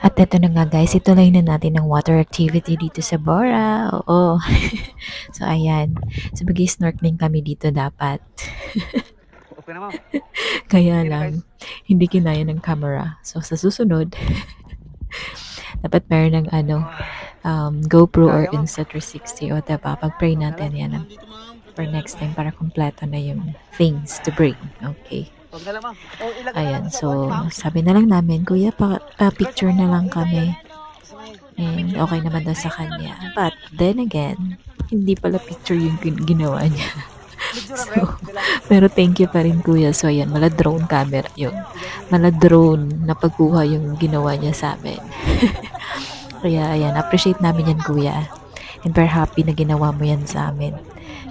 At eto na nga guys, ituloy na natin ang water activity dito sa Bora. Oo. So ayan. So mag-snorkeling kami dito dapat. Okay na, ma'am. Kaya lang, hindi kinaya ng camera. So sa susunod, dapat meron ng GoPro or Insta360 o diba? Pag-pray natin yan for next time para kompleto na yung things to bring. Okay. Huwag na lang, ma'am. O, ilagay na Ayan, lang sa so bote, ma'am. sabi na lang namin, kuya, picture na lang kami. And okay naman daw sa kanya. But then again, hindi pala picture yung ginawa niya. So, pero thank you pa rin kuya. So ayan, mala drone camera yun. Mala drone na pagkuha yung ginawa niya sa amin. Kaya ayan, appreciate namin yan kuya. And we're happy na ginawa mo yan sa amin.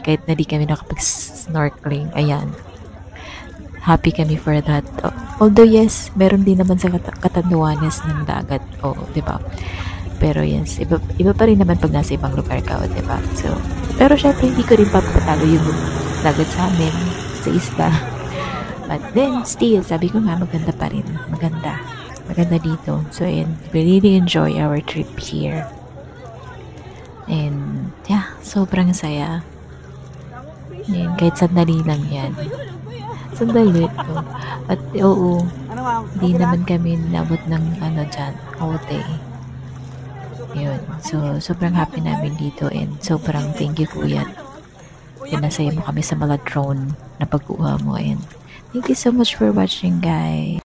Kahit na di kami nakapag-snorkeling. Ayan. Happy kami for that. Although yes, meron din naman sa katanduanes ng dagat. Oo, di ba? Pero yes, iba pa rin naman pag nasa ibang lugar ka, di ba? So, pero syempre hindi ko rin papatalo yung dagat sa amin, sa isla. But then, still, sabi ko nga, maganda pa rin. Maganda. Maganda dito. So, and we really enjoy our trip here. And, yeah, sobrang saya. And kahit sandali lang yan. Sandali ito. At oo, Ano, ma'am? hindi naman kami nabot ng dyan, hotel. Yun. So, sobrang happy namin dito and sobrang thank you kuya. Pinasaya mo kami sa mga drone na pagkuha mo and thank you so much for watching guys.